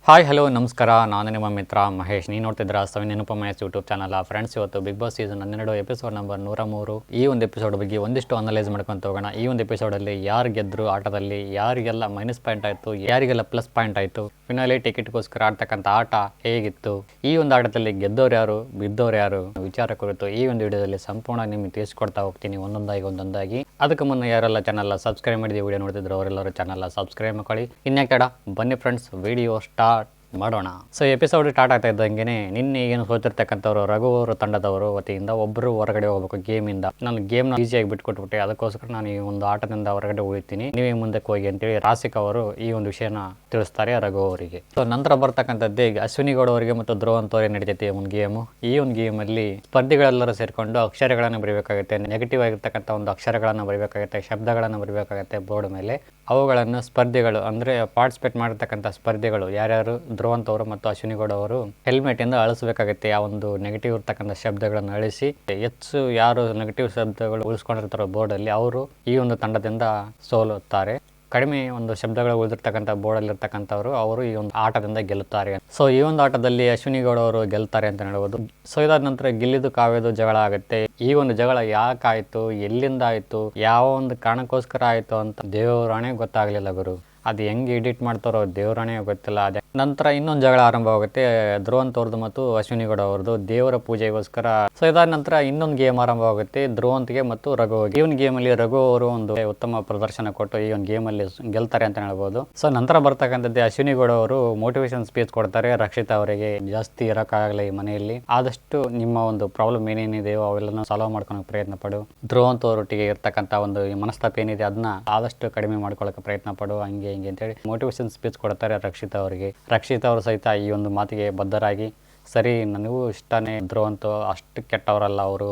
Hi hello ನಮಸ್ಕಾರ, ನಾನು ನಿಮ್ಮ ಮಿತ್ರ ಮಹೇಶ್. ನೀವು ನೋಡ್ತಿದ್ದೀರಾ ಸವಿನೆನಪ ಮಹೇಶ್ ಯೂಟ್ಯೂಬ್ ಚಾನಲ್. ಫ್ರೆಂಡ್ಸ್, ಇವತ್ತು big boss season 12 episode number 103 ಈ ಒಂದು ಎಪಿಸೋಡ್ ಬಗ್ಗೆ ಒಂದಿಷ್ಟು ಅನಲೈಸ್ ಮಾಡ್ಕೊಂತ ಹೋಗೋಣ. ಈ ಒಂದು ಎಪಿಸೋಡಲ್ಲಿ ಯಾರು ಗೆದ್ದರು ಆಟದಲ್ಲಿ, ಯಾರಿಗೆಲ್ಲ ಮೈನಸ್ ಪಾಯಿಂಟ್ ಆಯಿತು, ಯಾರಿಗೆಲ್ಲ ಪ್ಲಸ್ ಪಾಯಿಂಟ್ ಆಯಿತು, ಫಿನಾಲೆ ಟಿಕೆಟ್ಗೋಸ್ಕರ ಆಡ್ತಕ್ಕಂಥ ಆಟ ಹೇಗಿತ್ತು, ಈ ಒಂದು ಆಟದಲ್ಲಿ ಗೆದ್ದವ್ರು ಯಾರು, ಬಿದ್ದವ್ರು ಯಾರು ವಿಚಾರ ಕುರಿತು ಈ ಒಂದು ವಿಡಿಯೋದಲ್ಲಿ ಸಂಪೂರ್ಣ ನಿಮಗೆ ತಿಳಿಸ್ಕೊಡ್ತಾ ಹೋಗ್ತೀನಿ ಒಂದೊಂದಾಗಿ. ಅದಕ್ಕೆ ಮುನ್ನ ಯಾರೆಲ್ಲ ಚಾನಲ್ ಸಬ್ಸ್ಕ್ರೈಬ್ ಮಾಡಿದ ವಿಡಿಯೋ ನೋಡ್ತಿದ್ರು ಅವರೆಲ್ಲರೂ ಚಾನಲ್ ಸಬ್ಸ್ಕ್ರೈಬ್ ಮಾಡ್ಕೊಳ್ಳಿ. ಇನ್ಯಾಕೆ ತಡ, ಬನ್ನಿ ಫ್ರೆಂಡ್ಸ್ ವಿಡಿಯೋ ಸ್ಟಾರ್ಟ್ ಮಾಡೋಣ. ಸೊ ಎಪಿಸೋಡ್ ಸ್ಟಾರ್ಟ್ ಆಗ್ತಾ ಇದ್ದಂಗೆ ನಿನ್ನೆ ಏನು ಸೋತಿರ್ತಕ್ಕಂಥವ್ರು ರಘು ಅವರು ತಂಡದವರು ವತಿಯಿಂದ ಒಬ್ಬರು ಹೊರಗಡೆ ಹೋಗ್ಬೇಕು ಗೇಮಿಂದ. ನಾನು ಗೇಮ್ನ ಈಸಿಯಾಗಿ ಬಿಟ್ಕೊಟ್ಬಿಟ್ಟೆ, ಅದಕ್ಕೋಸ್ಕರ ನಾನು ಈ ಒಂದು ಆಟದಿಂದ ಹೊರಗಡೆ ಉಳಿತೀನಿ, ನೀವೇ ಮುಂದಕ್ಕೆ ಹೋಗಿ ಅಂತೇಳಿ ರಾಸಿಕ್ ಅವರು ಈ ಒಂದು ವಿಷಯನ ತಿಳಿಸ್ತಾರೆ ರಘು ಅವರಿಗೆ. ಸೊ ನಂತರ ಬರ್ತಕ್ಕಂಥದ್ದೇ ಅಶ್ವಿನಿ ಗೌಡ ಅವರಿಗೆ ಮತ್ತು ಧ್ರುವ ಅಂತವರಿಗೆ ನಡೀತೈತೆ ಒಂದು ಗೇಮು. ಈ ಒಂದು ಗೇಮಲ್ಲಿ ಸ್ಪರ್ಧಿಗಳೆಲ್ಲರೂ ಸೇರಿಕೊಂಡು ಅಕ್ಷರಗಳನ್ನು ಬರೀಬೇಕಾಗುತ್ತೆ, ನೆಗೆಟಿವ್ ಆಗಿರ್ತಕ್ಕಂಥ ಒಂದು ಅಕ್ಷರಗಳನ್ನು ಬರೀಬೇಕಾಗುತ್ತೆ, ಶಬ್ದಗಳನ್ನು ಬರೀಬೇಕಾಗುತ್ತೆ ಬೋರ್ಡ್ ಮೇಲೆ. ಅವುಗಳನ್ನು ಸ್ಪರ್ಧಿಗಳು ಅಂದರೆ ಪಾರ್ಟಿಸಿಪೇಟ್ ಮಾಡಿರ್ತಕ್ಕಂಥ ಸ್ಪರ್ಧಿಗಳು ಯಾರ್ಯಾರು ಧ್ರುವಂತವರು ಮತ್ತು ಅಶ್ವಿನಿ ಗೌಡ ಅವರು ಹೆಲ್ಮೆಟ್ ಇಂದ ಅಳಿಸಬೇಕಾಗುತ್ತೆ. ಆ ಒಂದು ನೆಗೆಟಿವ್ ಇರ್ತಕ್ಕಂಥ ಶಬ್ದಗಳನ್ನು ಅಳಿಸಿ ಹೆಚ್ಚು ಯಾರು ನೆಗೆಟಿವ್ ಶಬ್ದಗಳು ಉಳಿಸ್ಕೊಂಡಿರ್ತಾರೋ ಬೋರ್ಡ್ ಅಲ್ಲಿ ಅವರು ಈ ಒಂದು ತಂಡದಿಂದ ಸೋಲುತ್ತಾರೆ. ಕಡಿಮೆ ಒಂದು ಶಬ್ದಗಳು ಉಳಿದಿರ್ತಕ್ಕಂಥ ಬೋರ್ಡಲ್ಲಿ ಇರ್ತಕ್ಕಂಥವ್ರು ಅವರು ಈ ಒಂದು ಆಟದಿಂದ ಗೆಲ್ಲುತ್ತಾರೆ. ಸೊ ಈ ಒಂದು ಆಟದಲ್ಲಿ ಅಶ್ವಿನಿ ಗೌಡ ಅವರು ಗೆಲ್ತಾರೆ ಅಂತ ಹೇಳ್ಬೋದು. ಸೊ ಇದಾದ ನಂತರ ಗಿಲ್ಲಿದು ಕಾವ್ಯದು ಜಗಳ ಆಗುತ್ತೆ. ಈ ಒಂದು ಜಗಳ ಯಾಕಾಯ್ತು, ಎಲ್ಲಿಂದ ಆಯ್ತು, ಯಾವ ಒಂದು ಕಾರಣಕ್ಕೋಸ್ಕರ ಆಯ್ತು ಅಂತ ದೇವರಾಣೆ ಗೊತ್ತಾಗ್ಲಿಲ್ಲ ಗುರು. ಅದು ಹೆಂಗೆ ಎಡಿಟ್ ಮಾಡ್ತಾರೋ ದೇವರಾಣೆ ಗೊತ್ತಿಲ್ಲ. ಅದೇ ನಂತರ ಇನ್ನೊಂದು ಜಗಳ ಆರಂಭವಾಗುತ್ತೆ ಧ್ರುವಂತವ್ರದ್ದು ಮತ್ತು ಅಶ್ವಿನಿ ಗೌಡ ಅವ್ರದ್ದು ದೇವರ ಪೂಜೆಗೋಸ್ಕರ. ಸೊ ಇದಾದ ನಂತರ ಇನ್ನೊಂದು ಗೇಮ್ ಆರಂಭವಾಗುತ್ತೆ ಧ್ರುವಂತ್ಗೆ ಮತ್ತು ರಘು. ಈ ಒಂದು ಗೇಮಲ್ಲಿ ರಘು ಅವರು ಒಂದು ಉತ್ತಮ ಪ್ರದರ್ಶನ ಕೊಟ್ಟು ಈ ಒಂದು ಗೇಮಲ್ಲಿ ಗೆಲ್ತಾರೆ ಅಂತ ಹೇಳ್ಬೋದು. ಸೊ ನಂತರ ಬರ್ತಕ್ಕಂಥದ್ದೇ ಅಶ್ವಿನಿ ಗೌಡ ಅವರು ಮೋಟಿವೇಶನ್ ಸ್ಪೀಚ್ ಕೊಡ್ತಾರೆ ರಕ್ಷಿತಾ ಅವರಿಗೆ. ಜಾಸ್ತಿ ಇರೋಕ್ಕಾಗಲ್ಲ ಈ ಮನೆಯಲ್ಲಿ, ಆದಷ್ಟು ನಿಮ್ಮ ಒಂದು ಪ್ರಾಬ್ಲಮ್ ಏನೇನಿದೆಯೋ ಅವೆಲ್ಲನೂ ಸಾಲ್ವ್ ಮಾಡ್ಕೊಳಕ್ಕೆ ಪ್ರಯತ್ನ ಪಡು. ಧ್ರುವಂತವರೊಟ್ಟಿಗೆ ಇರ್ತಕ್ಕಂಥ ಒಂದು ಮನಸ್ತಾಪ ಏನಿದೆ ಅದನ್ನ ಆದಷ್ಟು ಕಡಿಮೆ ಮಾಡ್ಕೊಳ್ಳೋಕೆ ಪ್ರಯತ್ನ ಪಡು, ಹಂಗೆ ಹಿಂಗೆ ಅಂತೇಳಿ ಮೋಟಿವೇಶನ್ ಸ್ಪೀಚ್ ಕೊಡ್ತಾರೆ ರಕ್ಷಿತಾ ಅವರಿಗೆ. ರಕ್ಷಿತಾ ಅವರು ಸಹಿತ ಈ ಒಂದು ಮಾತಿಗೆ ಬದ್ಧರಾಗಿ ಸರಿ ನನಗೂ ಇಷ್ಟನೇ, ಧ್ರುವಂತ ಅಷ್ಟು ಕೆಟ್ಟವರಲ್ಲ ಅವರು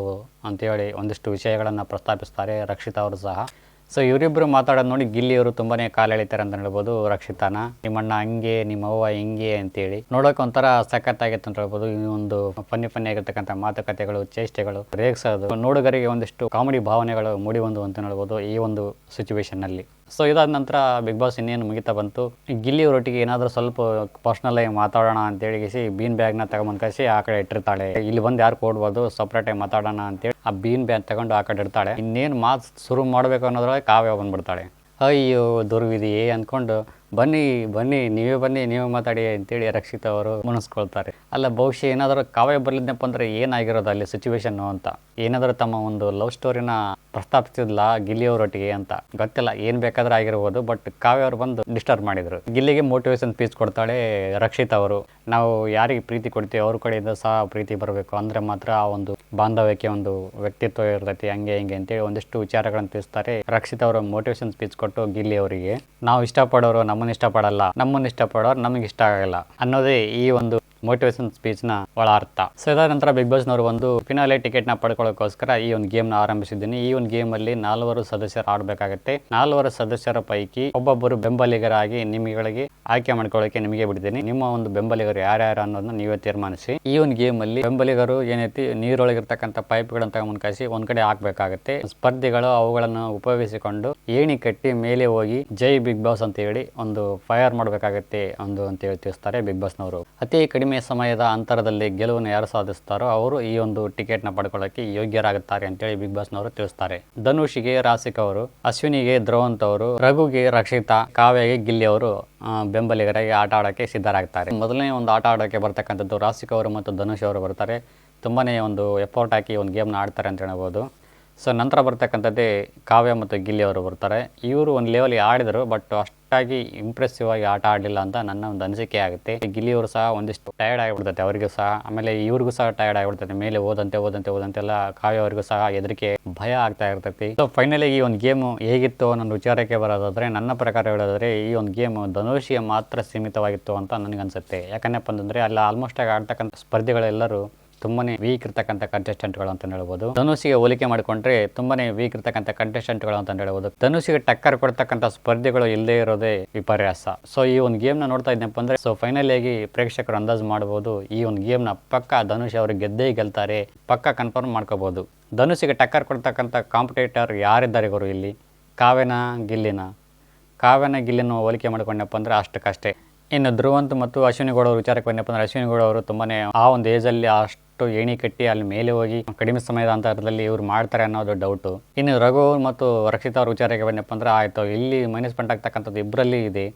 ಅಂತೇಳಿ ಒಂದಿಷ್ಟು ವಿಷಯಗಳನ್ನು ಪ್ರಸ್ತಾಪಿಸ್ತಾರೆ ರಕ್ಷಿತಾ ಅವರು ಸಹ. ಸೊ ಇವರಿಬ್ಬರು ಮಾತಾಡೋದು ನೋಡಿ ಗಿಲ್ಲಿಯವರು ತುಂಬಾನೇ ಕಾಲು ಎಳಿತಾರೆ ಅಂತ ಹೇಳ್ಬೋದು ರಕ್ಷಿತಾನ. ನಿಮ್ಮಣ್ಣ ಹಂಗೆ, ನಿಮ್ಮ ಅವ್ವ ಹಿಂಗೆ ಅಂತೇಳಿ ನೋಡೋಕೆ ಒಂಥರ ಸಖತ್ತಾಗಿತ್ತು ಅಂತ ಹೇಳ್ಬೋದು. ಈ ಒಂದು ಫನ್ನಿ ಆಗಿರ್ತಕ್ಕಂಥ ಮಾತುಕತೆಗಳು, ಚೇಷ್ಟೆಗಳು, ರೇಗಿಸೋದು ನೋಡುಗರಿಗೆ ಒಂದಿಷ್ಟು ಕಾಮಿಡಿ ಭಾವನೆಗಳು ಮೂಡಿ ಬಂದು ಅಂತ ಹೇಳ್ಬೋದು ಈ ಒಂದು ಸಿಚುವೇಶನ್ ನಲ್ಲಿ. ಸೊ ಇದಾದ ನಂತರ ಬಿಗ್ ಬಾಸ್ ಇನ್ನೇನು ಮುಗಿತಾ ಬಂತು. ಗಿಲ್ಲಿಯವರೊಟ್ಟಿಗೆ ಏನಾದರೂ ಸ್ವಲ್ಪ ಪರ್ಸ್ನಲ್ ಆಗಿ ಮಾತಾಡೋಣ ಅಂತೇಳಿ ಬೀನ್ ಬ್ಯಾಗ್ನ ತಗೊಂಬಂದು ಕಳಿಸಿ ಆ ಕಡೆ ಇಟ್ಟಿರ್ತಾಳೆ. ಇಲ್ಲಿ ಬಂದು ಯಾರು ಕೊಡ್ಬೋದು, ಸಪ್ರೇಟ್ ಆಗಿ ಮಾತಾಡೋಣ ಅಂತೇಳಿ ಆ ಬೀನ್ ಬ್ಯಾಗ್ ತಗೊಂಡು ಆ ಕಡೆ ಇಡ್ತಾಳೆ. ಇನ್ನೇನು ಮಾತು ಶುರು ಮಾಡಬೇಕು ಅನ್ನೋದ್ರೊಳಗೆ ಕಾವ್ಯ ಬಂದ್ಬಿಡ್ತಾಳೆ. ಅಯ್ಯೋ ದುರ್ವಿಧಿಯೇ ಅಂದ್ಕೊಂಡು ಬನ್ನಿ ನೀವೇ ಮಾತಾಡಿ ಅಂತೇಳಿ ರಕ್ಷಿತಾ ಅವರು ಮುನಿಸ್ಕೊಳ್ತಾರೆ. ಅಲ್ಲ ಬಹುಶಃ ಏನಾದರೂ ಕಾವ್ಯ ಬರಲಿದ್ನಪ್ಪ ಅಂದರೆ ಏನಾಗಿರೋದು ಅಲ್ಲಿ ಸಿಚುವೇಶನ್ನು ಅಂತ, ಏನಾದರೂ ತಮ್ಮ ಒಂದು ಲವ್ ಸ್ಟೋರಿನ ಪ್ರಸ್ತಾಪಿಸಿದ್ಲ ಗಿಲ್ಲಿಯವರೊಟ್ಟಿಗೆ ಅಂತ ಗೊತ್ತಿಲ್ಲ, ಏನು ಬೇಕಾದ್ರೂ ಆಗಿರ್ಬೋದು. ಬಟ್ ಕಾವ್ಯ ಅವರು ಬಂದು ಡಿಸ್ಟರ್ಬ್ ಮಾಡಿದ್ರು. ಗಿಲ್ಲಿಗೆ ಮೋಟಿವೇಶನ್ ಸ್ಪೀಚ್ ಕೊಡ್ತಾಳೆ ರಕ್ಷಿತಾ ಅವರು. ನಾವು ಯಾರಿಗೆ ಪ್ರೀತಿ ಕೊಡ್ತೀವಿ ಅವ್ರ ಕಡೆಯಿಂದ ಸಹ ಪ್ರೀತಿ ಬರಬೇಕು, ಅಂದರೆ ಮಾತ್ರ ಆ ಒಂದು ಬಾಂಧವ್ಯಕ್ಕೆ ಒಂದು ವ್ಯಕ್ತಿತ್ವ ಇರ್ತೈತಿ, ಹಂಗೆ ಹಿಂಗೆ ಅಂತೇಳಿ ಒಂದಿಷ್ಟು ವಿಚಾರಗಳನ್ನು ತಿಳಿಸ್ತಾರೆ. ರಕ್ಷಿತಾ ಅವರು ಮೋಟಿವೇಶನ್ ಸ್ಪೀಚ್ ಕೊಟ್ಟು ಗಿಲ್ಲಿ ಅವರಿಗೆ ನಾವು ಇಷ್ಟಪಡೋರು ನಮ್ಮನ್ನು ಇಷ್ಟಪಡಲ್ಲ, ನಮ್ಮನ್ನು ಇಷ್ಟಪಡೋರು ನಮಗೆ ಇಷ್ಟ ಆಗಲ್ಲ ಅನ್ನೋದೇ ಈ ಒಂದು ಮೋಟಿವೇಶನ್ ಸ್ಪೀಚ್ ನ ಒಳ ಅರ್ಥ. ಸೊ ಇದಾದ ನಂತರ ಬಿಗ್ ಬಾಸ್ ನವರು ಒಂದು ಫಿನಾಲೆ ಟಿಕೆಟ್ ನ ಪಡ್ಕೊಳ್ಳೋಕೋಸ್ಕರ ಈ ಒಂದು ಗೇಮ್ ನ ಆರಂಭಿಸಿದ್ದೀನಿ. ಈ ಒಂದು ಗೇಮ್ ಅಲ್ಲಿ 4 ಸದಸ್ಯರು ಆಡಬೇಕಾಗುತ್ತೆ. 4 ಸದಸ್ಯರ ಪೈಕಿ ಒಬ್ಬೊಬ್ಬರು ಬೆಂಬಲಿಗರಾಗಿ ನಿಮಗೆ ಆಯ್ಕೆ ಮಾಡ್ಕೊಳ್ಳೋಕೆ ನಿಮಗೆ ಬಿಡ್ತೀನಿ. ನಿಮ್ಮ ಒಂದು ಬೆಂಬಲಿಗರು ಯಾರ್ಯಾರು ಅನ್ನೋದನ್ನ ನೀವೇ ತೀರ್ಮಾನಿಸಿ. ಈ ಒಂದು ಗೇಮ್ ಅಲ್ಲಿ ಬೆಂಬಲಿಗರು ಏನೈತಿ ನೀರೊಳಗಿರ್ತಕ್ಕಂಥ ಪೈಪ್ಗಳನ್ನು ತಗೊಂಡ್ ಕಳಿಸಿ ಒಂದ್ ಕಡೆ ಹಾಕ್ಬೇಕಾಗುತ್ತೆ. ಸ್ಪರ್ಧಿಗಳು ಅವುಗಳನ್ನು ಉಪಯೋಗಿಸಿಕೊಂಡು ಏಣಿ ಕಟ್ಟಿ ಮೇಲೆ ಹೋಗಿ ಜೈ ಬಿಗ್ ಬಾಸ್ ಅಂತ ಹೇಳಿ ಒಂದು ಫೈರ್ ಮಾಡಬೇಕಾಗುತ್ತೆ ಅಂತ ಹೇಳಿ ತಿಳಿಸ್ತಾರೆ ಬಿಗ್ ಬಾಸ್ ನವರು. ಅತಿ ಕಡಿಮೆ ಸಮಯದ ಅಂತರದಲ್ಲಿ ಗೆಲುವನ್ನು ಯಾರು ಸಾಧಿಸ್ತಾರೋ ಅವರು ಈ ಒಂದು ಟಿಕೆಟ್ ನ ಪಡ್ಕೊಳ್ಳೋಕೆ ಯೋಗ್ಯರಾಗುತ್ತಾರೆ ಅಂತೇಳಿ ಬಿಗ್ ಬಾಸ್ ನವರು ತಿಳಿಸ್ತಾರೆ. ಧನುಷ್ಗೆ ರಾಸಿಕ್ ಅವರು, ಅಶ್ವಿನಿಗೆ ಧ್ರುವಂತ್ ಅವರು, ರಘುಗೆ ರಕ್ಷಿತಾ, ಕಾವ್ಯಗೆ ಗಿಲ್ಲಿ ಅವರು ಬೆಂಬಲಿಗರಾಗಿ ಆಟ ಆಡೋಕ್ಕೆ ಸಿದ್ಧರಾಗ್ತಾರೆ. ಮೊದಲನೇ ಒಂದು ಆಟ ಆಡೋಕ್ಕೆ ಬರ್ತಕ್ಕಂಥದ್ದು ರಾಸಿಕ್ ಅವರು ಮತ್ತು ಧನುಷ್ ಅವರು ಬರ್ತಾರೆ. ತುಂಬಾನೇ ಒಂದು ಎಫರ್ಟ್ ಹಾಕಿ ಒಂದು ಗೇಮ್ನ ಆಡ್ತಾರೆ ಅಂತ ಹೇಳ್ಬೋದು. ಸೊ ನಂತರ ಬರ್ತಕ್ಕಂಥದ್ದೇ ಕಾವ್ಯ ಮತ್ತು ಗಿಲ್ಲಿ ಅವರು ಬರ್ತಾರೆ. ಇವರು ಒಂದು ಲೆವೆಲ್ ಆಡಿದರು, ಬಟ್ ಅಷ್ಟಾಗಿ ಇಂಪ್ರೆಸಿವ್ ಆಗಿ ಆಟ ಆಡಲಿಲ್ಲ ಅಂತ ನನ್ನ ಒಂದು ಅನಿಸಿಕೆ ಆಗುತ್ತೆ. ಗಿಲ್ಲಿಯವರು ಸಹ ಒಂದಿಷ್ಟು ಟಯರ್ಡ್ ಆಗಿಬಿಡ್ತೈತೆ ಅವರಿಗೂ ಸಹ, ಆಮೇಲೆ ಇವ್ರಿಗೂ ಸಹ ಟಯರ್ಡ್ ಆಗಿಬಿಡ್ತೈತೆ. ಮೇಲೆ ಓದಂತೆಲ್ಲ ಕಾವ್ಯ ಅವರಿಗೂ ಸಹ ಹೆದರಿಕೆ, ಭಯ ಆಗ್ತಾ ಇರ್ತೈತಿ. ಸೊ ಫೈನಲಿ ಈ ಒಂದು ಗೇಮು ಹೇಗಿತ್ತು ಅನ್ನೋ ವಿಚಾರಕ್ಕೆ ಬರೋದಾದ್ರೆ, ನನ್ನ ಪ್ರಕಾರ ಹೇಳೋದಾದ್ರೆ ಈ ಒಂದು ಗೇಮ್ ಧನುಷಿಗೆ ಮಾತ್ರ ಸೀಮಿತವಾಗಿತ್ತು ಅಂತ ನನಗನ್ಸುತ್ತೆ. ಯಾಕಂದಪ್ಪ ಅಂತಂದ್ರೆ ಅಲ್ಲಿ ಆಲ್ಮೋಸ್ಟ್ ಆಗಿ ಆಡ್ತಕ್ಕಂಥ ಸ್ಪರ್ಧಿಗಳೆಲ್ಲರೂ ತುಂಬಾನೇ ವೀಕ್ ಇರ್ತಕ್ಕಂಥ ಕಂಟೆಸ್ಟೆಂಟ್ಗಳು ಅಂತ ಹೇಳ್ಬೋದು. ಧನುಷಿಗೆ ಹೋಲಿಕೆ ಮಾಡಿಕೊಂಡ್ರೆ ತುಂಬಾನೇ ವೀಕ್ ಇರ್ತಕ್ಕಂಥ ಕಂಟೆಸ್ಟೆಂಟ್ಗಳು ಅಂತ ಹೇಳ್ಬೋದು. ಧನುಷಿಗೆ ಟಕ್ಕರ್ ಕೊಡ್ತಕ್ಕಂಥ ಸ್ಪರ್ಧಿಗಳು ಇಲ್ಲದೆ ಇರೋದೇ ವಿಪರ್ಯಾಸ. ಸೊ ಈ ಒಂದು ಗೇಮ್ ನ ನೋಡ್ತಾ ಇದ್ದನಪ್ಪ ಅಂದ್ರೆ ಸೊ ಫೈನಲ್ ಆಗಿ ಪ್ರೇಕ್ಷಕರು ಅಂದಾಜು ಮಾಡಬಹುದು ಈ ಒಂದು ಗೇಮ್ ನ ಪಕ್ಕ ಧನುಷ್ ಅವರು ಗೆಲ್ತಾರೆ, ಪಕ್ಕ ಕನ್ಫರ್ಮ್ ಮಾಡ್ಕೋಬಹುದು. ಧನುಷಿಗೆ ಟಕ್ಕರ್ ಕೊಡ್ತಕ್ಕಂಥ ಕಾಂಪಿಟೇಟರ್ ಯಾರಿದ್ದಾರೆ ಗುರು ಇಲ್ಲಿ? ಕಾವ್ಯನ ಗಿಲ್ಲಿನ ಹೋಲಿಕೆ ಮಾಡ್ಕೊಂಡಪ್ಪ ಅಂದ್ರೆ ಅಷ್ಟಕ್ಕಷ್ಟೇ. ಇನ್ನು ಧ್ರುವಂತ್ ಮತ್ತು ಅಶ್ವಿನಿ ಗೌಡ ಅವ್ರ ವಿಚಾರಕ್ಕೆ ಬಂದಪ್ಪ ಅಂದರೆ ಅಶ್ವಿನಿ ಗೌಡ ಅವರು ತುಂಬಾ ಆ ಒಂದು ಏಜಲ್ಲಿ ಅಷ್ಟು ಏಣಿ ಕಟ್ಟಿ ಅಲ್ಲಿ ಮೇಲೆ ಹೋಗಿ ಕಡಿಮೆ ಸಮಯದ ಅಂತರದಲ್ಲಿ ಇವ್ರು ಮಾಡ್ತಾರೆ ಅನ್ನೋದು ಡೌಟು. ಇನ್ನು ರಘು ಮತ್ತು ರಕ್ಷಿತಾ ಅವ್ರ ವಿಚಾರಕ್ಕೆ ಬಂದಪ್ಪ ಅಂದರೆ ಆಯಿತು, ಇಲ್ಲಿ ಮೈನಸ್ ಪಾಯಿಂಟ್ ಆಗ್ತಕ್ಕಂಥದ್ದು ಇಬ್ಬರಲ್ಲಿ ಇದೆ.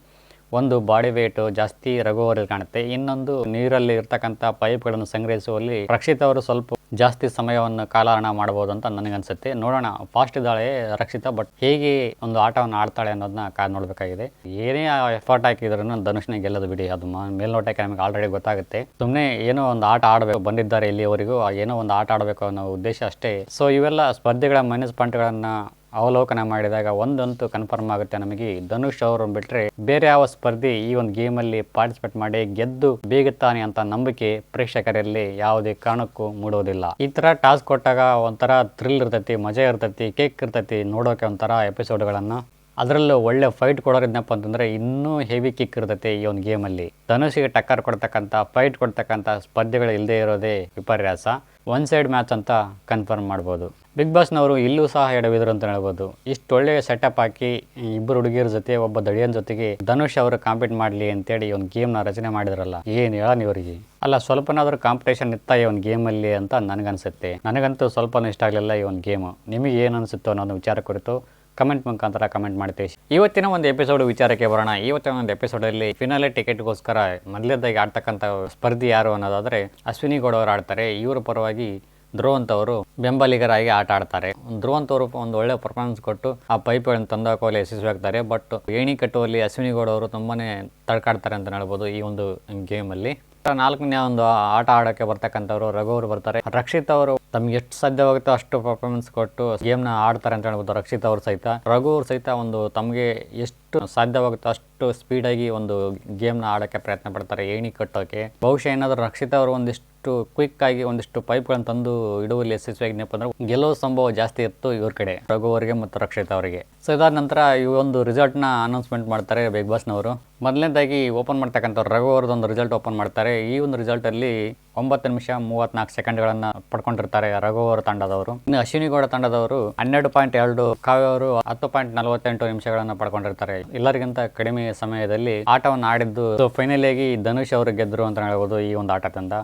ಒಂದು ಬಾಡಿ ವೇಟು ಜಾಸ್ತಿ ರಘು ಅವರಲ್ಲಿ ಕಾಣುತ್ತೆ, ಇನ್ನೊಂದು ನೀರಲ್ಲಿ ಇರ್ತಕ್ಕಂಥ ಪೈಪ್ಗಳನ್ನು ಸಂಗ್ರಹಿಸುವಲ್ಲಿ ರಕ್ಷಿತಾ ಅವರು ಸ್ವಲ್ಪ ಜಾಸ್ತಿ ಸಮಯವನ್ನು ಕಾಲಹರಣ ಮಾಡ್ಬೋದು ಅಂತ ನನಗನ್ಸುತ್ತೆ. ನೋಡೋಣ, ಫಾಸ್ಟ್ ಇದ್ದಾಳೆ ರಕ್ಷಿತಾ, ಬಟ್ ಹೇಗೆ ಒಂದು ಆಟವನ್ನು ಆಡ್ತಾಳೆ ಅನ್ನೋದನ್ನ ಕಾದು ನೋಡಬೇಕಾಗಿದೆ. ಏನೇ ಎಫರ್ಟ್ ಹಾಕಿದ್ರೂ ಧನುಷ್ನ ಗೆಲ್ಲೋದು ಬಿಡಿ, ಅದು ಮೇಲ್ನೋಟಕ್ಕೆ ನಮಗೆ ಆಲ್ರೆಡಿ ಗೊತ್ತಾಗುತ್ತೆ. ಸುಮ್ಮನೆ ಏನೋ ಒಂದು ಆಟ ಆಡಬೇಕು ಬಂದಿದ್ದಾರೆ ಇಲ್ಲಿವರೆಗೂ, ಏನೋ ಒಂದು ಆಟ ಆಡಬೇಕು ಅನ್ನೋ ಉದ್ದೇಶ ಅಷ್ಟೇ. ಸೊ ಇವೆಲ್ಲ ಸ್ಪರ್ಧೆಗಳ ಮೈನಸ್ ಪಾಯಿಂಟ್ಗಳನ್ನು ಅವಲೋಕನ ಮಾಡಿದಾಗ ಒಂದಂತೂ ಕನ್ಫರ್ಮ್ ಆಗುತ್ತೆ ನಮಗೆ, ಧನುಷ್ ಅವರು ಬಿಟ್ಟರೆ ಬೇರೆ ಯಾವ ಸ್ಪರ್ಧಿ ಈ ಒಂದು ಗೇಮಲ್ಲಿ ಪಾರ್ಟಿಸಿಪೇಟ್ ಮಾಡಿ ಗೆದ್ದು ಬೇಗುತ್ತಾನೆ ಅಂತ ನಂಬಿಕೆ ಪ್ರೇಕ್ಷಕರಲ್ಲಿ ಯಾವುದೇ ಕಾರಣಕ್ಕೂ ಮೂಡೋದಿಲ್ಲ. ಈ ಥರ ಟಾಸ್ಕ್ ಕೊಟ್ಟಾಗ ಒಂಥರ ಥ್ರಿಲ್ ಇರ್ತೈತಿ, ಮಜಾ ಇರ್ತೈತಿ, ಕೇಕ್ ಇರ್ತೈತಿ ನೋಡೋಕೆ ಒಂಥರ ಎಪಿಸೋಡ್ಗಳನ್ನು. ಅದರಲ್ಲೂ ಒಳ್ಳೆ ಫೈಟ್ ಕೊಡೋರಿದ್ನಪ್ಪ ಅಂತಂದರೆ ಇನ್ನೂ ಹೆವಿ ಕಿಕ್ ಇರ್ತೈತೆ ಈ ಒಂದು ಗೇಮಲ್ಲಿ. ಧನುಷಿಗೆ ಟಕ್ಕರ್ ಕೊಡ್ತಕ್ಕಂಥ ಫೈಟ್ ಕೊಡ್ತಕ್ಕಂಥ ಸ್ಪರ್ಧೆಗಳು ಇಲ್ಲದೆ ಇರೋದೇ ವಿಪರ್ಯಾಸ. ಒನ್ ಸೈಡ್ ಮ್ಯಾಚ್ ಅಂತ ಕನ್ಫರ್ಮ್ ಮಾಡ್ಬೋದು. ಬಿಗ್ ಬಾಸ್ನವರು ಇಲ್ಲೂ ಸಹ ಎಡವಿದ್ರು ಅಂತ ಹೇಳ್ಬೋದು. ಇಷ್ಟು ಒಳ್ಳೆಯ ಸೆಟಪ್ ಹಾಕಿ ಇಬ್ಬರು ಹುಡುಗಿಯರ ಜೊತೆ ಒಬ್ಬ ದಡಿಯನ್ ಜೊತೆಗೆ ಧನುಷ್ ಅವರು ಕಾಂಪೀಟ್ ಮಾಡಲಿ ಅಂತೇಳಿ ಒಂದು ಗೇಮ್ನ ರಚನೆ ಮಾಡಿದ್ರಲ್ಲ, ಏನು ಹೇಳೋಣ ಇವರಿಗೆ. ಅಲ್ಲ, ಸ್ವಲ್ಪನಾದ್ರೂ ಕಾಂಪಿಟೇಷನ್ ಇತ್ತ ಈ ಒಂದು ಗೇಮಲ್ಲಿ ಅಂತ ನನಗನ್ಸುತ್ತೆ. ನನಗಂತೂ ಸ್ವಲ್ಪನೂ ಇಷ್ಟ ಆಗಲಿಲ್ಲ ಈ ಒಂದು ಗೇಮು. ನಿಮಗೆ ಏನು ಅನಿಸುತ್ತೋ ಅನ್ನೋದು ವಿಚಾರ ಕುರಿತು ಕಮೆಂಟ್ ಮುಖಾಂತರ ಕಮೆಂಟ್ ಮಾಡ್ತೀವಿ. ಇವತ್ತಿನ ಒಂದು ಎಪಿಸೋಡ್ ವಿಚಾರಕ್ಕೆ ಬರೋಣ. ಇವತ್ತಿನ ಒಂದು ಎಪಿಸೋಡಲ್ಲಿ ಫಿನಾಲೆ ಟಿಕೆಟ್ಗೋಸ್ಕರ ಮೊದಲೇದಾಗಿ ಆಡ್ತಕ್ಕಂಥ ಸ್ಪರ್ಧಿ ಯಾರು ಅನ್ನೋದಾದರೆ ಅಶ್ವಿನಿ ಗೌಡ ಅವರು ಆಡ್ತಾರೆ. ಇವರ ಪರವಾಗಿ ಧ್ರುವಂತ್ ಅವರು ಬೆಂಬಲಿಗರಾಗಿ ಆಟ ಆಡ್ತಾರೆ. ಧ್ರುವಂತ್ ಅವರು ಒಂದು ಒಳ್ಳೆ ಪರ್ಫಾರ್ಮೆನ್ಸ್ ಕೊಟ್ಟು ಆ ಪೈಪ್ಗಳನ್ನು ತಂದಾಕೋಲಿ ಯಶಸ್ವಿಯಾಗ್ತಾರೆ. ಬಟ್ ಏಣಿ ಕಟ್ಟುವಲ್ಲಿ ಅಶ್ವಿನಿ ಗೌಡ ಅವರು ತುಂಬಾನೇ ತಡ್ಕಾಡ್ತಾರೆ ಅಂತ ಹೇಳ್ಬೋದು ಈ ಒಂದು ಗೇಮಲ್ಲಿ. ನಾಲ್ಕನೇ ಒಂದು ಆಟ ಆಡೋಕ್ಕೆ ಬರ್ತಕ್ಕಂಥವ್ರು ರಘು ಅವರು ಬರ್ತಾರೆ. ರಕ್ಷಿತ್ ಅವರು ತಮ್ಗೆ ಎಷ್ಟು ಸಾಧ್ಯವಾಗುತ್ತೋ ಅಷ್ಟು ಪರ್ಫಾರ್ಮೆನ್ಸ್ ಕೊಟ್ಟು ಗೇಮ್ನ ಆಡ್ತಾರೆ ಅಂತ ಹೇಳ್ಬೋದು. ರಕ್ಷಿತ್ ಅವರು ಸಹಿತ, ರಘು ಅವರು ಸಹಿತ ಒಂದು ತಮಗೆ ಎಷ್ಟು ಸಾಧ್ಯವಾಗುತ್ತೋ ಅಷ್ಟು ಸ್ಪೀಡಾಗಿ ಒಂದು ಗೇಮ್ನ ಆಡೋಕ್ಕೆ ಪ್ರಯತ್ನ ಪಡ್ತಾರೆ ಏಣಿ ಕಟ್ಟೋಕೆ. ಬಹುಶಃ ಏನಾದರೂ ರಕ್ಷಿತ್ ಅವರು ಒಂದಿಷ್ಟು ಕ್ವಿಕ್ ಆಗಿ ಒಂದಿಷ್ಟು ಪೈಪ್ಗಳನ್ನು ತಂದು ಇಡುವಲ್ಲಿ ಯಶಸ್ವಿಯಾಗಿನಪ್ಪ ಅಂದ್ರೆ ಗೆಲ್ಲುವ ಸಂಭವ ಜಾಸ್ತಿ ಇತ್ತು ಇವ್ರ ಕಡೆ, ರಘು ಅವರಿಗೆ ಮತ್ತು ರಕ್ಷಿತ್ ಅವರಿಗೆ. ಸೊ ಇದಾದ ನಂತರ ಈ ಒಂದು ರಿಸಲ್ಟ್ನ ಅನೌನ್ಸ್ಮೆಂಟ್ ಮಾಡ್ತಾರೆ ಬಿಗ್ ಬಾಸ್ನವರು. ಮೊದಲನೇದಾಗಿ ಓಪನ್ ಮಾಡ್ತಕ್ಕಂಥವ್ರು ರಘು ಅವ್ರದ್ದೊಂದು ರಿಸಲ್ಟ್ ಓಪನ್ ಮಾಡ್ತಾರೆ. ಈ ಒಂದು ರಿಸಲ್ಟಲ್ಲಿ 9 ನಿಮಿಷ 34 ಸೆಕೆಂಡ್ಗಳನ್ನು ಪಡ್ಕೊಂಡಿರ್ತಾರೆ ರಘು ಅವರ ತಂಡದವರು. ಇನ್ನು ಅಶ್ವಿನಿ ಗೌಡ ತಂಡದವರು 12.2, ಕಾವ್ಯ ಅವರು 10.48 ನಿಮಿಷಗಳನ್ನು ಪಡ್ಕೊಂಡಿರ್ತಾರೆ. ಎಲ್ಲರಿಗಿಂತ ಕಡಿಮೆ ಸಮಯದಲ್ಲಿ ಆಟವನ್ನು ಆಡಿದ್ದು. ಸೊ ಫೈನಲ್ ಆಗಿ ಧನುಷ್ ಅವರು ಗೆದ್ದರು ಅಂತ ಹೇಳ್ಬೋದು ಈ ಒಂದು ಆಟದಿಂದ.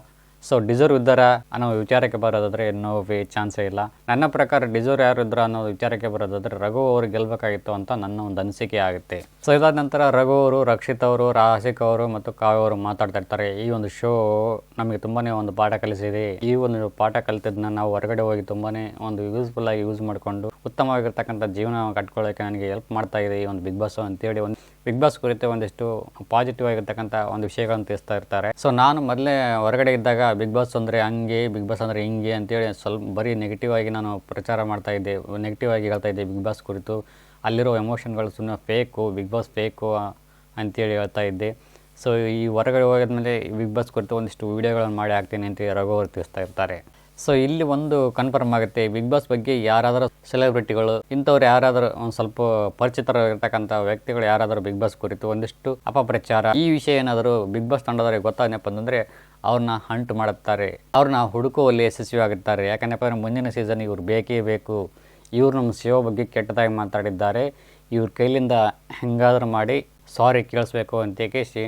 ಸೊ ಡಿಸರ್ವ್ ಇದ್ದಾರ ಅನ್ನೋ ವಿಚಾರಕ್ಕೆ ಬರೋದಾದ್ರೆ ನೋ ವೇ, ಚಾನ್ಸೇ ಇಲ್ಲ. ನನ್ನ ಪ್ರಕಾರ ಡಿಸರ್ವ್ ಯಾರು ಇದ್ರ ಅನ್ನೋ ವಿಚಾರಕ್ಕೆ ಬರೋದಾದ್ರೆ ರಘು ಅವರು ಗೆಲ್ಲಬೇಕಾಗಿತ್ತು ಅಂತ ನನ್ನ ಒಂದು ಅನಿಸಿಕೆ ಆಗುತ್ತೆ. ಸೊ ಇದಾದ ನಂತರ ರಘು ಅವರು, ರಕ್ಷಿತ್ ಅವರು, ರಾಶಿಕ್ ಅವರು ಮತ್ತು ಕಾವ್ಯ ಅವರು ಮಾತಾಡ್ತಾ ಇರ್ತಾರೆ. ಈ ಒಂದು ಶೋ ನಮಗೆ ತುಂಬಾನೇ ಒಂದು ಪಾಠ ಕಲಿಸಿದೆ. ಈ ಒಂದು ಪಾಠ ಕಲಿತದನ್ನ ನಾವು ಹೊರಗಡೆ ಹೋಗಿ ತುಂಬಾನೇ ಒಂದು ಯೂಸ್ಫುಲ್ ಆಗಿ ಯೂಸ್ ಮಾಡಿಕೊಂಡು ಉತ್ತಮವಾಗಿರ್ತಕ್ಕಂಥ ಜೀವನ ಕಟ್ಕೊಳ್ಳೋಕೆ ನನಗೆ ಹೆಲ್ಪ್ ಮಾಡ್ತಾ ಇದೆ ಈ ಒಂದು ಬಿಗ್ ಬಾಸ್ ಅಂತೇಳಿ ಒಂದು ಬಿಗ್ ಬಾಸ್ ಕುರಿತು ಒಂದಿಷ್ಟು ಪಾಸಿಟಿವ್ ಆಗಿರ್ತಕ್ಕಂಥ ಒಂದು ವಿಷಯಗಳನ್ನು ತಿಳಿಸ್ತಾ ಇರ್ತಾರೆ. ಸೊ ನಾನು ಮೊದಲೇ ಹೊರಗಡೆ ಇದ್ದಾಗ ಬಿಗ್ ಬಾಸ್ ಅಂದರೆ ಹಂಗೆ, ಬಿಗ್ ಬಾಸ್ ಅಂದರೆ ಹಿಂಗೆ ಅಂತೇಳಿ ಸ್ವಲ್ಪ ಬರೀ ನೆಗೆಟಿವ್ ಆಗಿ ನಾನು ಪ್ರಚಾರ ಮಾಡ್ತಾ ಇದ್ದೆ, ನೆಗೆಟಿವ್ ಆಗಿ ಹೇಳ್ತಾ ಇದ್ದೆ ಬಿಗ್ ಬಾಸ್ ಕುರಿತು. ಅಲ್ಲಿರೋ ಎಮೋಷನ್ಗಳು ಸುಮ್ಮನೆ ಫೇಕು, ಬಿಗ್ ಬಾಸ್ ಫೇಕು ಅಂತೇಳಿ ಹೇಳ್ತಾ ಇದ್ದೆ. ಸೊ ಈ ಹೊರಗಡೆ ಹೋಗಿದ್ಮೇಲೆ ಬಿಗ್ ಬಾಸ್ ಕುರಿತು ಒಂದಿಷ್ಟು ವೀಡಿಯೋಗಳನ್ನು ಮಾಡಿ ಹಾಕ್ತೀನಿ ಅಂತ ರಘು ಅವರು ತಿಳಿಸ್ತಾ ಇರ್ತಾರೆ. ಸೊ ಇಲ್ಲಿ ಒಂದು ಕನ್ಫರ್ಮ್ ಆಗುತ್ತೆ, ಬಿಗ್ ಬಾಸ್ ಬಗ್ಗೆ ಯಾರಾದರೂ ಸೆಲೆಬ್ರಿಟಿಗಳು ಇಂಥವ್ರು ಯಾರಾದರೂ ಒಂದು ಸ್ವಲ್ಪ ಪರಿಚಿತರಾಗಿರ್ತಕ್ಕಂಥ ವ್ಯಕ್ತಿಗಳು ಯಾರಾದರೂ ಬಿಗ್ ಬಾಸ್ ಕುರಿತು ಒಂದಿಷ್ಟು ಅಪಪ್ರಚಾರ ಈ ವಿಷಯ ಏನಾದರೂ ಬಿಗ್ ಬಾಸ್ ತಂಡದವರಿಗೆ ಗೊತ್ತಾದನಪ್ಪ ಅಂತಂದರೆ ಅವ್ರನ್ನ ಹಂಟ್ ಮಾಡುತ್ತಾರೆ, ಅವ್ರನ್ನ ಹುಡುಕುವಲ್ಲಿ ಯಶಸ್ವಿ ಆಗುತ್ತಾರೆ. ಯಾಕಂದಪ್ಪ ಅಂದರೆ ಮುಂದಿನ ಸೀಸನ್ ಇವ್ರು ಬೇಕೇ ಬೇಕು, ಇವ್ರು ನಮ್ಮ ಶಿವ ಬಗ್ಗೆ ಕೆಟ್ಟದಾಗಿ ಮಾತಾಡಿದ್ದಾರೆ, ಇವ್ರ ಕೈಲಿಂದ ಹೆಂಗಾದರೂ ಮಾಡಿ ಸಾರಿ ಕೇಳಿಸ್ಬೇಕು ಅಂತ ಕೇಳಿಸಿ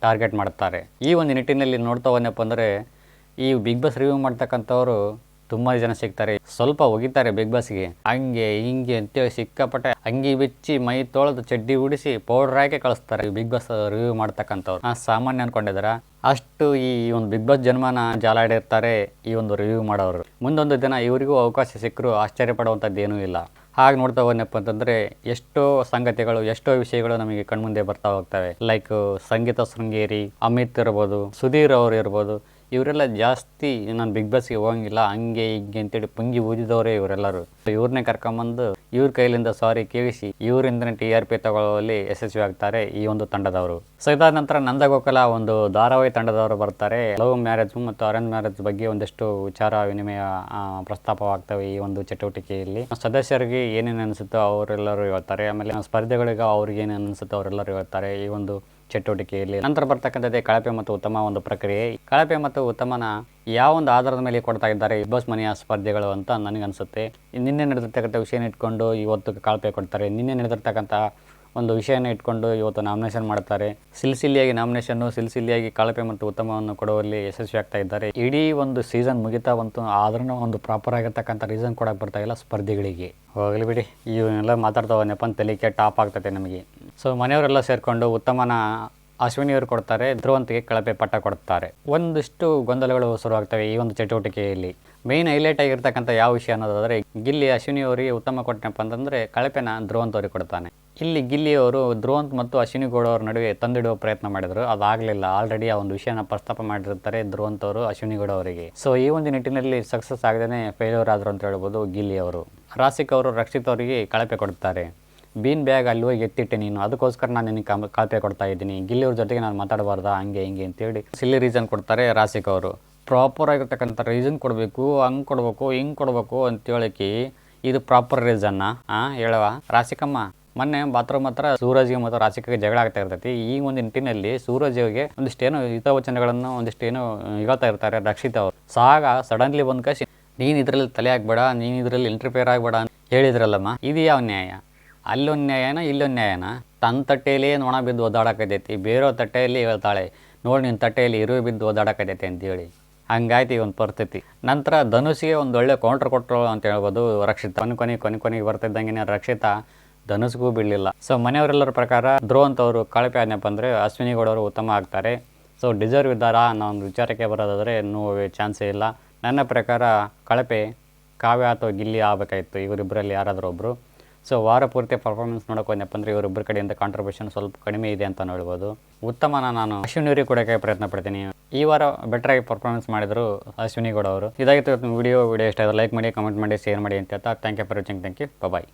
ಟಾರ್ಗೆಟ್ ಮಾಡ್ತಾರೆ. ಈ ಒಂದು ನಿಟ್ಟಿನಲ್ಲಿ ನೋಡ್ತಾ ಹೋದನಪ್ಪ ಅಂದರೆ ಈ ಬಿಗ್ ಬಾಸ್ ರಿವ್ಯೂ ಮಾಡ್ತಕ್ಕಂಥವ್ರು ತುಂಬ ಜನ ಸಿಗ್ತಾರೆ. ಸ್ವಲ್ಪ ಒಗಿತಾರೆ ಬಿಗ್ ಬಾಸ್ಗೆ, ಹಂಗೆ ಹಿಂಗೆ ಅಂತೇಳಿ ಸಿಕ್ಕಾಪಟ್ಟೆ ಅಂಗಿ ಬಿಚ್ಚಿ ಮೈ ತೊಳೆದು ಚಡ್ಡಿ ಉಡಿಸಿ ಪೌಡರ್ ಹಾಕಿ ಕಳಿಸ್ತಾರೆ ಬಿಗ್ ಬಾಸ್ ರಿವ್ಯೂ ಮಾಡ್ತಕ್ಕಂಥವ್ರು. ಸಾಮಾನ್ಯ ಅನ್ಕೊಂಡಿದಾರ ಅಷ್ಟು ಈ ಒಂದು ಬಿಗ್ ಬಾಸ್ ಜನ್ಮನ ಜಾಲಾಡಿರ್ತಾರೆ ಈ ಒಂದು ರಿವ್ಯೂ ಮಾಡೋರು. ಮುಂದೊಂದು ದಿನ ಇವರಿಗೂ ಅವಕಾಶ ಸಿಕ್ಕರು ಆಶ್ಚರ್ಯ ಪಡುವಂಥದ್ದು ಏನೂ ಇಲ್ಲ. ಹಾಗೆ ನೋಡ್ತಾ ಹೋದನಪ್ಪ ಅಂತಂದರೆ ಎಷ್ಟೋ ಸಂಗತಿಗಳು, ಎಷ್ಟೋ ವಿಷಯಗಳು ನಮಗೆ ಕಣ್ಮುಂದೆ ಬರ್ತಾ ಹೋಗ್ತವೆ. ಲೈಕ್ ಸಂಗೀತ ಶೃಂಗೇರಿ, ಅಮಿತ್ ಇರ್ಬೋದು, ಸುಧೀರ್ ಅವರು ಇರ್ಬೋದು, ಇವರೆಲ್ಲ ಜಾಸ್ತಿ ನಾನು ಬಿಗ್ ಬಾಸ್ಗೆ ಹೋಗಂಗಿಲ್ಲ ಹಂಗೆ ಹಿಂಗೆ ಅಂತೇಳಿ ಪುಂಗಿ ಊದಿದವರೇ ಇವರೆಲ್ಲರೂ. ಇವ್ರನ್ನೇ ಕರ್ಕೊಂಬಂದು ಇವ್ರ ಕೈಲಿಂದ ಸಾರಿ ಕೇಳಿಸಿ ಇವರಿಂದನೇ TRP ತಗೊಳ್ಳುವಲ್ಲಿ ಯಶಸ್ವಿ ಆಗ್ತಾರೆ ಈ ಒಂದು ತಂಡದವರು. ಸೊ ಇದಾದ ನಂತರ ನಂದಗೋಕಲ ಒಂದು ಧಾರಾವಾಹಿ ತಂಡದವರು ಬರ್ತಾರೆ. ಲವ್ ಮ್ಯಾರೇಜ್ ಮತ್ತು ಅರೇಂಜ್ ಮ್ಯಾರೇಜ್ ಬಗ್ಗೆ ಒಂದಷ್ಟು ವಿಚಾರ ವಿನಿಮಯ ಪ್ರಸ್ತಾಪವಾಗ್ತವೆ ಈ ಒಂದು ಚಟುವಟಿಕೆಯಲ್ಲಿ. ಸದಸ್ಯರಿಗೆ ಏನೇನು ಅನಿಸುತ್ತೋ ಅವರೆಲ್ಲರೂ ಹೇಳ್ತಾರೆ, ಆಮೇಲೆ ಸ್ಪರ್ಧೆಗಳಿಗೆ ಅವ್ರಿಗೆ ಏನೇನು ಅನಿಸುತ್ತೋ ಅವರೆಲ್ಲರೂ ಹೇಳ್ತಾರೆ ಈ ಒಂದು ಚಟುವಟಿಕೆಯಲ್ಲಿ. ನಂತರ ಬರ್ತಕ್ಕಂಥದ್ದೇ ಕಳಪೆ ಮತ್ತು ಉತ್ತಮ ಒಂದು ಪ್ರಕ್ರಿಯೆ. ಕಳಪೆ ಮತ್ತು ಉತ್ತಮನ ಯಾವ ಒಂದು ಆಧಾರದ ಮೇಲೆ ಕೊಡ್ತಾ ಇದ್ದಾರೆ ಬಿಗ್ ಬಾಸ್ ಮನೆಯ ಸ್ಪರ್ಧೆಗಳು ಅಂತ ನನಗನ್ಸುತ್ತೆ. ನಿನ್ನೆ ನಡೆದಿರ್ತಕ್ಕಂಥ ವಿಷಯನ ಇಟ್ಕೊಂಡು ಇವತ್ತು ಕಳಪೆ ಕೊಡ್ತಾರೆ, ನಿನ್ನೆ ನಡೆದಿರ್ತಕ್ಕಂಥ ಒಂದು ವಿಷಯನ ಇಟ್ಕೊಂಡು ಇವತ್ತು ನಾಮಿನೇಷನ್ ಮಾಡ್ತಾರೆ. ಸಿಲ್ಸಿಲಿಯಾಗಿ ಕಳಪೆ ಮತ್ತು ಉತ್ತಮವನ್ನು ಕೊಡುವಲ್ಲಿ ಯಶಸ್ವಿ ಆಗ್ತಾ ಇದ್ದಾರೆ. ಇಡೀ ಒಂದು ಸೀಸನ್ ಮುಗಿತಾ ಬಂತು, ಆದ್ರೂ ಒಂದು ಪ್ರಾಪರ್ ಆಗಿರ್ತಕ್ಕಂಥ ರೀಸನ್ ಕೊಡಕ್ಕೆ ಬರ್ತಾ ಇಲ್ಲ ಸ್ಪರ್ಧಿಗಳಿಗೆ. ಹೋಗಲಿ ಬಿಡಿ, ಇವನ್ನೆಲ್ಲ ಮಾತಾಡ್ತಾ ನೆಪನ್ ತಲೆಗೆ ಟಾಪ್ ಆಗ್ತದೆ ನಮಗೆ. ಸೊ ಮನೆಯವರೆಲ್ಲ ಸೇರಿಕೊಂಡು ಉತ್ತಮನ ಅಶ್ವಿನಿಯವರು ಕೊಡ್ತಾರೆ, ಧ್ರುವಂತಿಗೆ ಕಳಪೆ ಪಟ್ಟ ಕೊಡ್ತಾರೆ. ಒಂದಿಷ್ಟು ಗೊಂದಲಗಳು ಶುರುವಾಗ್ತವೆ ಈ ಒಂದು ಚಟುವಟಿಕೆಯಲ್ಲಿ. ಮೇಯ್ನ್ ಹೈಲೈಟ್ ಆಗಿರ್ತಕ್ಕಂಥ ಯಾವ ವಿಷಯ ಅನ್ನೋದಾದರೆ, ಗಿಲ್ಲಿ ಅಶ್ವಿನಿಯವರಿಗೆ ಉತ್ತಮ ಕೊಟ್ಟನಪ್ಪ ಅಂತಂದರೆ ಕಳಪೆನ ಧ್ರುವಂತ್ ಅವ್ರಿಗೆ ಕೊಡ್ತಾನೆ. ಇಲ್ಲಿ ಗಿಲ್ಲಿಯವರು ಧ್ರುವಂತ್ ಮತ್ತು ಅಶ್ವಿನಿ ಗೌಡ ಅವ್ರ ನಡುವೆ ತಂದಿಡುವ ಪ್ರಯತ್ನ ಮಾಡಿದರು, ಅದಾಗಲಿಲ್ಲ. ಆಲ್ರೆಡಿ ಆ ಒಂದು ವಿಷಯನ ಪ್ರಸ್ತಾಪ ಮಾಡಿರ್ತಾರೆ ಧ್ರುವಂತ್ ಅವರು ಅಶ್ವಿನಿ ಗೌಡ ಅವರಿಗೆ. ಸೊ ಈ ಒಂದು ನಿಟ್ಟಿನಲ್ಲಿ ಸಕ್ಸಸ್ ಆಗದೇ ಫೇಲ್ಯೂರ್ ಆದರು ಅಂತ ಹೇಳ್ಬೋದು ಗಿಲ್ಲಿಯವರು. ರಾಸಿಕ್ ಅವರು ರಕ್ಷಿತ್ ಅವರಿಗೆ ಕಳಪೆ ಕೊಡ್ತಾರೆ. ಬೀನ್ ಬ್ಯಾಗ್ ಅಲ್ಲಿ ಹೋಗಿ ಎತ್ತಿಟ್ಟೆ ನೀನು, ಅದಕ್ಕೋಸ್ಕರ ನಾನು ನಿನಗೆ ಕಳಪೆ ಕೊಡ್ತಾ ಇದ್ದೀನಿ, ಗಿಲ್ಲಿಯವ್ರ ಜೊತೆಗೆ ನಾನು ಮಾತಾಡಬಾರ್ದಾ ಹಂಗೆ ಹಿಂಗೆ ಅಂತೇಳಿ ಸಿಲ್ಲಿ ರೀಸನ್ ಕೊಡ್ತಾರೆ ರಾಸಿಕ್ ಅವರು. ಪ್ರಾಪರ್ ಆಗಿರ್ತಕ್ಕಂಥ ರೀಸನ್ ಕೊಡಬೇಕು, ಹಂಗೆ ಕೊಡಬೇಕು ಹಿಂಗೆ ಕೊಡಬೇಕು ಅಂತೇಳಕ್ಕೆ ಇದು ಪ್ರಾಪರ್ ರೀಸನ್ನ ಹೇಳವ ರಾಸಿಕಮ್ಮ. ಮೊನ್ನೆ ಬಾತ್ರೂಮ್ ಹತ್ರ ಸೂರಜ್ಗೆ ಮತ್ತು ರಾಸಿಕಗೆ ಜಗಳ ಆಗ್ತಾ ಇರ್ತೈತಿ. ಈ ಒಂದು ನಿಟ್ಟಿನಲ್ಲಿ ಸೂರಜ್ಗೆ ಒಂದಿಷ್ಟೇನೋ ಹಿತವಚನಗಳನ್ನು ಒಂದಿಷ್ಟೇನೋ ಹೇಳ್ತಾ ಇರ್ತಾರೆ ರಕ್ಷಿತ್ ಅವರು. ಸಾಗ ಸಡನ್ಲಿ ಬಂದು ಕಸಿ ನೀನು ಇದರಲ್ಲಿ ತಲೆ ಹಾಕ್ಬೇಡ, ನೀನು ಇದರಲ್ಲಿ ಇಂಟರ್ಫಿಯರ್ ಆಗಬೇಡ ಅಂತ ಹೇಳಿದ್ರಲ್ಲಮ್ಮ, ಇದು ಯಾವ ನ್ಯಾಯ? ಅಲ್ಲೊಂದು ನ್ಯಾಯನ ಇಲ್ಲೊಂದು ನ್ಯಾಯನ? ತನ್ನ ತಟ್ಟೆಯಲ್ಲಿ ನೊಣ ಬಿದ್ದು ಓದಾಡಕತೈತಿ, ಬೇರೋ ತಟ್ಟೆಯಲ್ಲಿ ಹೇಳ್ತಾಳೆ ನೋಡಿ ನಿನ್ನ ತಟ್ಟೆಯಲ್ಲಿ ಇರು ಬಿದ್ದು ಓದಾಡಕತೈತಿ ಅಂತೇಳಿ. ಹಂಗಾಯ್ತು ಈ ಒಂದು ಪರಿಸ್ಥಿತಿ. ನಂತರ ಧನುಷ್ಗೆ ಒಂದು ಒಳ್ಳೆ ಕೌಂಟರ್ ಕೊಟ್ಟರು ಅಂತ ಹೇಳ್ಬೋದು ರಕ್ಷಿತ. ಕೊನೆಗೆ ಬರ್ತಿದ್ದಂಗೆ ರಕ್ಷಿತ ಧನುಷ್ಗೂ ಬಿಡಲಿಲ್ಲ. ಸೊ ಮನೆಯವರೆಲ್ಲರ ಪ್ರಕಾರ ಧ್ರುವಂತ್ ಅವರು ಕಳಪೆ ಆದ್ನಪ್ಪ ಅಂದರೆ ಅಶ್ವಿನಿ ಗೌಡ ಅವರು ಉತ್ತಮ ಆಗ್ತಾರೆ. ಸೊ ಡಿಸರ್ವ್ ಇದ್ದಾರಾ ಅನ್ನೋ ಒಂದು ವಿಚಾರಕ್ಕೆ ಬರೋದಾದರೆ ನೋ ಚಾನ್ಸೇ ಇಲ್ಲ. ನನ್ನ ಪ್ರಕಾರ ಕಳಪೆ ಕಾವ್ಯ ಅಥವಾ ಗಿಲ್ಲಿ ಆಗಬೇಕಾಗಿತ್ತು, ಇವರಿಬ್ಬರಲ್ಲಿ ಯಾರಾದರೂ ಒಬ್ಬರು. ಸೊ ವಾರ ಪೂರ್ತಿ ಪರ್ಫಾರ್ಮೆನ್ಸ್ ನೋಡೋಕೆ ಹೋದ್ನಪ್ಪ ಅಂದರೆ ಇವರಿಬ್ಬರ ಕಡೆಯಿಂದ ಕಾಂಟ್ರಿಬ್ಯೂಷನ್ ಸ್ವಲ್ಪ ಕಡಿಮೆ ಇದೆ ಅಂತ ಹೇಳ್ಬೋದು. ಉತ್ತಮನ ನಾನು ಅಶ್ವಿನಿಯವರಿಗೆ ಕೊಡೋಕ್ಕೆ ಪ್ರಯತ್ನ ಪಡ್ತೀನಿ. ಈ ವಾರ ಬೆಟ್ರಾಗಿ ಪರ್ಫಾರ್ಮೆನ್ಸ್ ಮಾಡಿದರು ಅಶ್ವಿನಿ ಗೌಡ ಅವರು. ಇದಾಗಿತ್ತು ವಿಡಿಯೋ ಇಷ್ಟ ಆದರೆ ಲೈಕ್ ಮಾಡಿ, ಕಮೆಂಟ್ ಮಾಡಿ, ಶೇರ್ ಮಾಡಿ ಅಂತ ಹೇಳ್ತಾ thank you for watching. Thank you, bye.